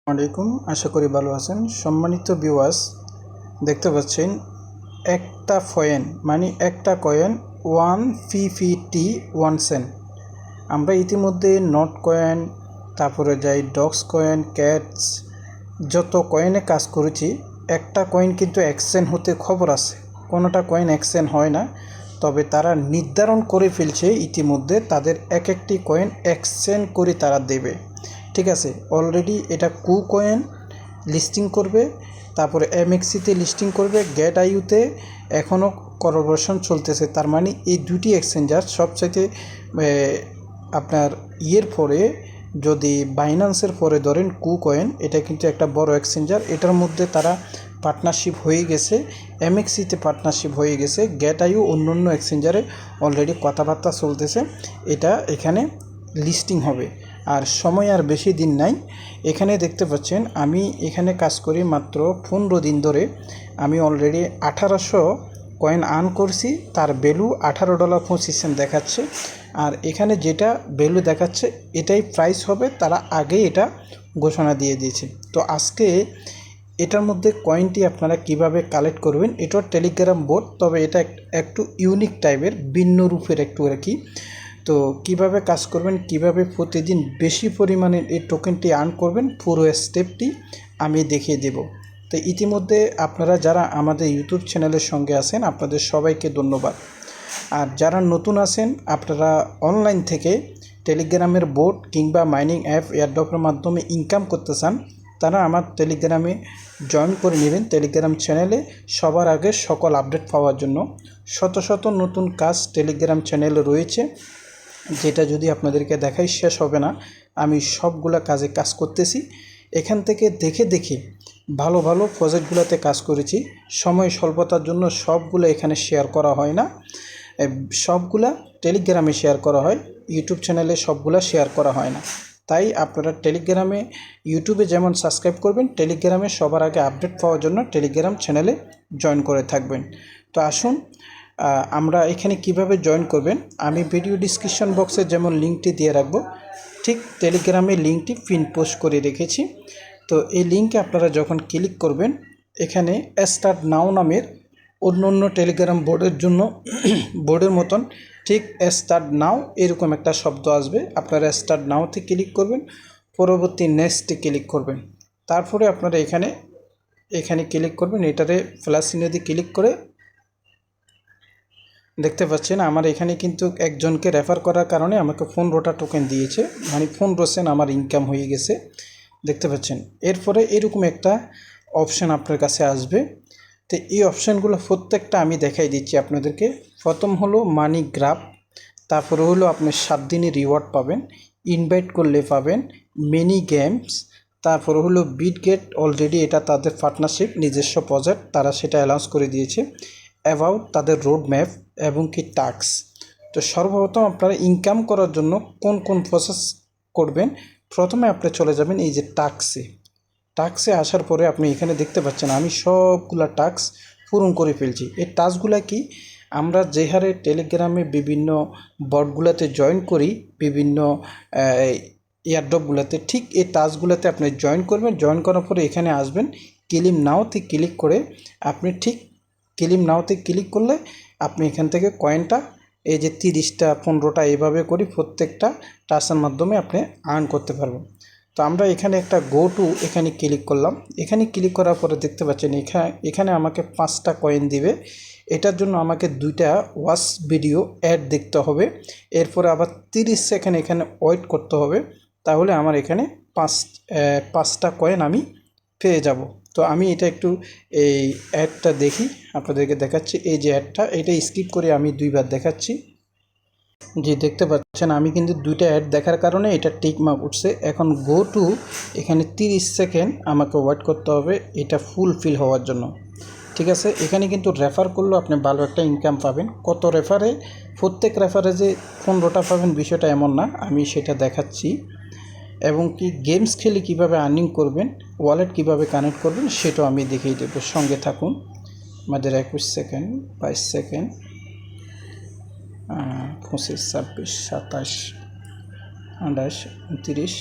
আলাইকুম, আশা করি ভালো আছেন। সম্মানিত ভিউয়ার্স, দেখতে পাচ্ছেন একটা কয়েন মানে একটা কয়েন 1 PPT 1 সেন্ট। আমরা ইতিমধ্যে নট কয়েন, তারপরে যাই ডগস কয়েন, ক্যাটস, যত কয়েনে কাজ করেছি। একটা কয়েন কিন্তু 1 সেন্ট হতে খবর আছে, কোনোটা কয়েন 1 সেন্ট হয় না। তবে তারা নির্ধারণ করে ফেলছে ইতিমধ্যে তাদের এক একটি কয়েন 1 সেন্ট করে তারা দেবে। ঠিক আছে, অলরেডি এটা কয়েন লিস্টিং করবে, তারপরে এমএক্সিতে লিস্টিং করবে, গেট আইউতে এখনও কোলাবোরেশন চলতেছে। তার মানে এই দুটি এক্সচেঞ্জার সবচাইতে আপনার পরে যদি বাইন্যান্সের পরে ধরেন কয়েন, এটা কিন্তু একটা বড় এক্সচেঞ্জার। এটার মধ্যে তারা পার্টনারশিপ হয়ে গেছে, এমএক্সিতে পার্টনারশিপ হয়ে গেছে, গেট আইউ অন্য অন্য এক্সচেঞ্জারে অলরেডি কথাবার্তা চলতেছে। এটা এখানে লিস্টিং হবে, আর সময় আর বেশি দিন নাই। এখানে দেখতে পাচ্ছেন আমি এখানে কাজ করি মাত্র 15 দিন ধরে। আমি অলরেডি 1800 কয়েন আর্ন করছি, তার ভ্যালু $18.25 দেখাচ্ছে। আর এখানে যেটা ভ্যালু দেখাচ্ছে এটাই প্রাইস হবে, তারা আগে এটা ঘোষণা দিয়ে দিয়েছে। তো আজকে এটার মধ্যে কয়েনটি আপনারা কিভাবে কালেক্ট করবেন, এটার টেলিগ্রাম বোট, তবে এটা একটু ইউনিক টাইপের, ভিন্ন রূপের একটু আর কি। তো কিভাবে কাজ করবেন, কিভাবে প্রতিদিন বেশি পরিমাণে এই টোকেনটি আর্ন করবেন, পুরো স্টেপটি আমি দেখিয়ে দেব। তো ইতিমধ্যে আপনারা যারা আমাদের ইউটিউব চ্যানেলের সঙ্গে আছেন, আপনাদের সবাইকে ধন্যবাদ। আর যারা নতুন আছেন, আপনারা অনলাইন থেকে টেলিগ্রামের বোট কিংবা মাইনিং অ্যাপ এয়ারড্রপের মাধ্যমে ইনকাম করতে চান, তারা আমার টেলিগ্রামে জয়েন করে নেবেন। টেলিগ্রাম চ্যানেলে সবার আগে সকল আপডেট পাওয়ার জন্য শত শত নতুন কাজ টেলিগ্রাম চ্যানেলে রয়েছে, যেটা যদি আপনাদেরকে দেখাই শেষ হবে না। আমি সবগুলা কাজে কাজ করতেছি, এখান থেকে দেখে দেখে ভালো ভালো প্রজেক্টগুলোতে কাজ করেছি। সময় স্বল্পতার জন্য সবগুলো এখানে শেয়ার করা হয় না, সবগুলা টেলিগ্রামে শেয়ার করা হয়, ইউটিউব চ্যানেলে সবগুলা শেয়ার করা হয় না। তাই আপনারা টেলিগ্রামে, ইউটিউবে যেমন সাবস্ক্রাইব করবেন, টেলিগ্রামে সবার আগে আপডেট পাওয়ার জন্য টেলিগ্রাম চ্যানেলে জয়েন করে থাকবেন। তো আসুন আমরা এখানে কিভাবে জয়েন করবেন, আমি ভিডিও ডিসক্রিপশন বক্সে যেমন লিঙ্কটি দিয়ে রাখবো, ঠিক টেলিগ্রামে লিঙ্কটি পিন পোস্ট করে রেখেছি। তো এই লিঙ্কে আপনারা যখন ক্লিক করবেন, এখানে স্টার্ট নাও নামের অন্য অন্য টেলিগ্রাম বোর্ডের জন্য বোর্ডের মতন ঠিক স্টার্ট নাও এরকম একটা শব্দ আসবে। আপনারা স্টার্ট নাওতে ক্লিক করবেন, পরবর্তী নেক্সটে ক্লিক করবেন, তারপরে আপনারা এখানে ক্লিক করবেন। এটারে প্লাস চিহ্ন দিয়ে ক্লিক করে দেখতে পাচ্ছেন আমার এখানে কিন্তু একজনকে রেফার করার কারণে আমাকে 15টা টোকেন দিয়েছে, মানে 15 সেন্ট আমার ইনকাম হয়ে গেছে, দেখতে পাচ্ছেন। এরপরে এরকম একটা অপশান আপনার কাছে আসবে। তো এই অপশানগুলো প্রত্যেকটা আমি দেখাই দিচ্ছি আপনাদেরকে। প্রথম হলো মানি গ্রাফ, তারপরে হলো আপনি 7 দিনের রিওয়ার্ড পাবেন, ইনভাইট করলে পাবেন, মিনি গেমস, তারপরে হলো বিটগেট, অলরেডি এটা তাদের পার্টনারশিপ, নিজস্ব প্রজেক্ট, তারা সেটা অ্যানাউন্স করে দিয়েছে, অ্যাবাউট তাদের রোড ম্যাপ এবং কি টাস্ক। তো সর্বপ্রথম আপনারা ইনকাম করার জন্য কোন কোন প্রসেস করবেন, প্রথমে আপনি চলে যাবেন এই যে টাস্কে আসার পরে আপনি এখানে দেখতে পাচ্ছেন আমি সবগুলা টাস্ক পূরণ করে ফেলছি। এই টাস্কগুলা কি, আমরা যে হারে টেলিগ্রামে বিভিন্ন বটগুলোতে জয়েন করি, বিভিন্ন এয়ারড্রপগুলোতে, ঠিক এই টাস্কগুলোতে আপনি জয়েন করবেন। জয়েন করার পরে এখানে আসবেন, ক্লেম নাওতে ক্লিক করে আপনি ঠিক ক্লেম নাওতে ক্লিক করলে আপনি এখান থেকে কয়েনটা এই যে 30টা 15টা এইভাবে করি প্রত্যেকটা টাস্কের মাধ্যমে আপনি আর্ন করতে পারবেন। তো আমরা এখানে একটা গো টু এখানে ক্লিক করলাম। এখানে ক্লিক করার পরে দেখতে পাচ্ছেন এখানে আমাকে 5টা কয়েন দিবে। এটার জন্য আমাকে 2টা ওয়াচ ভিডিও অ্যাড দেখতে হবে, এরপরে আবার 30 সেকেন্ড এখানে ওয়েট করতে হবে, তাহলে আমার এখানে 5টা কয়েন আমি পেয়ে যাব। তো আমি এটা একটু এই অ্যাডটা দেখি, আপনাদেরকে দেখাচ্ছি। এই যে অ্যাডটা, এটা স্কিপ করে আমি 2বার দেখাচ্ছি। জি, দেখতে পাচ্ছেন আমি কিন্তু 2টা অ্যাড দেখার কারণে এটা টিক মার্ক উঠছে। এখন গো টু, এখানে 30 সেকেন্ড আমাকে ওয়েট করতে হবে এটা ফুলফিল হওয়ার জন্য। ঠিক আছে, এখানে কিন্তু রেফার করলেও আপনি ভালো একটা ইনকাম পাবেন। কত রেফারে, প্রত্যেক রেফারে যে 15টা পাবেন বিষয়টা এমন না, আমি সেটা দেখাচ্ছি। এবং কি গেমস খেলে কিভাবে আর্নিং করবেন, ওয়ালেট কিভাবে কানেক্ট করবেন সেটাও আমি দেখিয়ে দেবো, সঙ্গে থাকুন। আমাদের 21 সেকেন্ড, 22 সেকেন্ড, 25, 26, 27, 28, 29,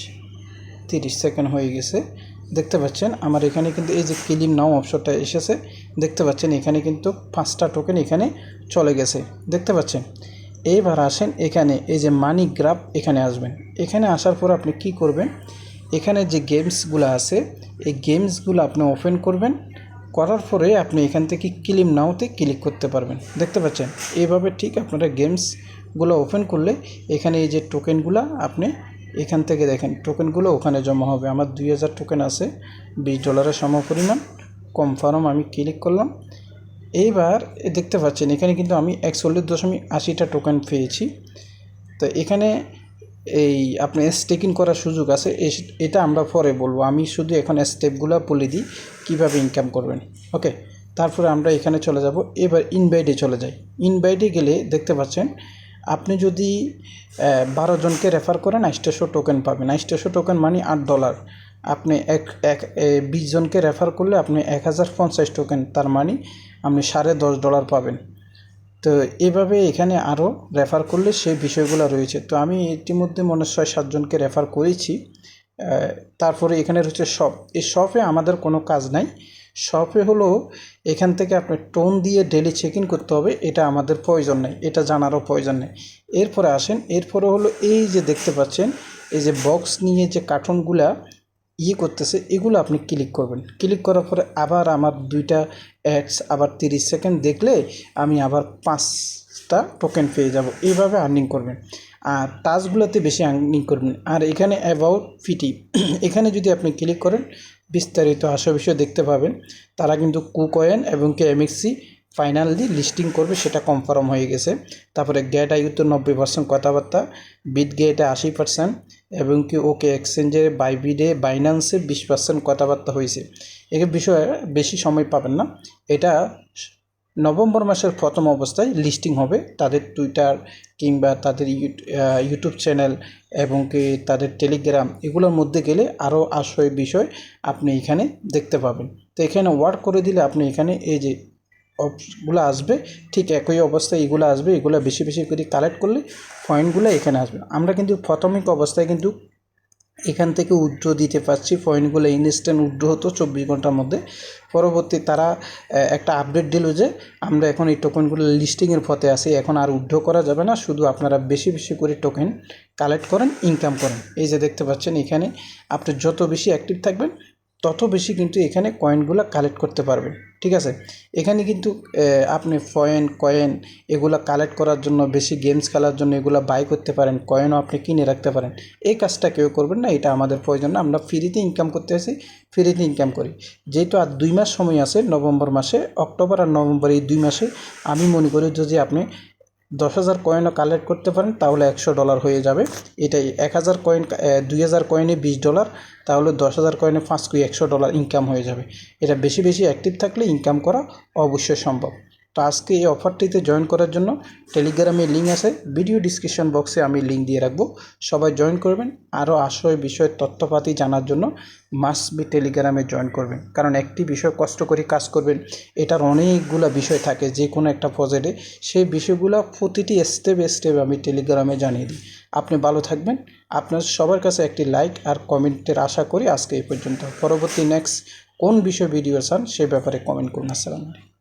30 সেকেন্ড হয়ে গেছে। দেখতে পাচ্ছেন আমার এখানে কিন্তু এই যে ক্লেম নাও অপশনটা এসেছে, দেখতে পাচ্ছেন এখানে কিন্তু 5টা টোকেন এখানে চলে গেছে, দেখতে পাচ্ছেন। এইবার আসেন এখানে এই যে মানি গ্রাফ, এখানে আসবেন। এখানে আসার পর আপনি কি করবেন, এখানে যে গেমসগুলো আছে এই গেমসগুলো আপনি ওপেন করবেন, করার পরে আপনি এখান থেকে ক্লেম নাওতে ক্লিক করতে পারবেন, দেখতে পাচ্ছেন। এইভাবে ঠিক আপনারা গেমসগুলো ওপেন করলে এখানে এই যে টোকেনগুলো আপনি এখান থেকে দেখেন টোকেনগুলো ওখানে জমা হবে। আমার 2000 টোকেন আছে, $20 সমপরিমাণ। কনফার্ম আমি ক্লিক করলাম। এইবার দেখতে পাচ্ছেন এখানে কিন্তু আমি 41.80টা টোকেন পেয়েছি। তো এখানে এই আপনি স্টেকিং করার সুযোগ আছে, এটা আমরা পরে বলবো। আমি শুধু এখন স্টেপগুলো বলে দিই কীভাবে ইনকাম করবেন। ওকে, তারপরে আমরা এখানে চলে যাব। এবার ইনভাইটে চলে যাই। ইনভাইটে গেলে দেখতে পাচ্ছেন আপনি যদি 12 জনকে রেফার করেন 800 টোকেন পাবেন। 800 টোকেন মানে $8। আপনি 20 জনকে রেফার করলে আপনি 1050 টোকেন, তার মানে আপনি $10.5 পাবেন। তো এইভাবে এখানে আরও রেফার করলে সেই বিষয়গুলো রয়েছে। তো আমি ইতিমধ্যে মনে 6-7 জনকে রেফার করেছি। তারপরে এখানে রয়েছে শপ। এই শপে আমাদের কোনো কাজ নাই। শপে হলো এখান থেকে আপনি টোন দিয়ে ডেলি চেক ইন করতে হবে, এটা আমাদের প্রয়োজন নেই, এটা জানারও প্রয়োজন নেই। এরপরে আসেন, এরপরে হলো এই যে দেখতে পাচ্ছেন এই যে বক্স নিয়ে যে কার্টুনগুলা করতেছে, এগুলো আপনি ক্লিক করবেন। ক্লিক করার পরে আবার আমার 2টা অ্যাডস আবার 30 সেকেন্ড দেখলে আমি আবার 5টা টোকেন পেয়ে যাব। এইভাবে আর্নিং করবেন, আর টাস্কগুলোতে বেশি আর্নিং করবেন। আর এখানে অ্যাবাউট ফিটি, এখানে যদি আপনি ক্লিক করেন বিস্তারিত বিষয় দেখতে পাবেন। তারা কিন্তু কুকয়েন এবং MXC ফাইনালি লিস্টিং করবে, সেটা কনফার্ম হয়ে গেছে। তারপরে গেট আইউতে 90% কথাবার্তা, বিটগেটে 80% এবং কি ওকে এক্সচেঞ্জে বাইবিডে বাইন্যান্সে 20% কথাবার্তা হয়েছে। এর বিষয়ে বেশি সময় পাবেন না। এটা নভেম্বর মাসের প্রথম অবস্থায় লিস্টিং হবে। তাদের টুইটার কিংবা তাদের ইউটিউব চ্যানেল এবং কি তাদের টেলিগ্রাম, এগুলোর মধ্যে গেলে আরও বিষয় আপনি এখানে দেখতে পাবেন। তো এখানে ওয়ার্ক করে দিলে আপনি এখানে এই যে অপগুলো আসবে, ঠিক একই অবস্থায় এগুলো আসবে। এগুলো বেশি বেশি করে কালেক্ট করলে পয়েন্টগুলো এখানে আসবে। আমরা কিন্তু প্রাথমিক অবস্থায় কিন্তু এখান থেকে উইথড্র দিতে পারছি। পয়েন্টগুলো ইনস্ট্যান্ট উইথড্র হতো 24 ঘন্টার মধ্যে। পরবর্তী তারা একটা আপডেট দিল যে আমরা এখন এই টোকেনগুলো লিস্টিংয়ের পথে আসি, এখন আর উইথড্র করা যাবে না, শুধু আপনারা বেশি বেশি করে টোকেন কালেক্ট করেন, ইনকাম করেন। এই যে দেখতে পাচ্ছেন এখানে আপনি যত বেশি অ্যাক্টিভ থাকবেন তত বেশি কিন্তু এখানে কয়েনগুলো কালেক্ট করতে পারবেন, ঠিক আছে। এখানে কিন্তু আপনি কয়েন এগুলো কালেক্ট করার জন্য, বেশি গেমস খেলার জন্য এগুলো বাই করতে পারেন, কয়েনও আপনি কিনে রাখতে পারেন। এই কাজটা কেউ করবেন না, এটা আমাদের প্রয়োজন না। আমরা ফ্রিতে ইনকাম করতে আসি, ফ্রিতে ইনকাম করি। যেহেতু আর 2 মাস সময় আছে, নভেম্বর মাসে, অক্টোবর আর নভেম্বর এই 2 মাসে আমি মনে করি যদি আপনি 10,000 কয়েনও কালেক্ট করতে পারেন তাহলে $100 হয়ে যাবে। এটাই 1000 কয়েন, 2000 কয়েনে $20, তাহলে 10,000 কয়েনে 5 কি $100 ইনকাম হয়ে যাবে। এটা বেশি বেশি অ্যাক্টিভ থাকলে ইনকাম করা অবশ্যই সম্ভব। তো আজকে এই অফারটিতে জয়েন করার জন্য টেলিগ্রামে লিঙ্ক আছে, ভিডিও ডিসক্রিপশন বক্সে আমি লিঙ্ক দিয়ে রাখবো, সবাই জয়েন করবেন। আরও বিষয়ের তথ্যপাতি জানার জন্য মাস্ট বি টেলিগ্রামে জয়েন করবেন, কারণ একটি বিষয় কষ্ট করে কাজ করবেন, এটার অনেকগুলো বিষয় থাকে যে কোনো একটা প্রজেক্টে, সেই বিষয়গুলো প্রতিটি স্টেপ আমি টেলিগ্রামে জানিয়ে দিই। আপনি ভালো থাকবেন। আপনার সবার কাছে একটি লাইক আর কমেন্টের আশা করি। আজকে এই পর্যন্ত। পরবর্তী নেক্সট কোন বিষয় ভিডিও চান সে ব্যাপারে কমেন্ট করুন। আসসালামু আলাইকুম।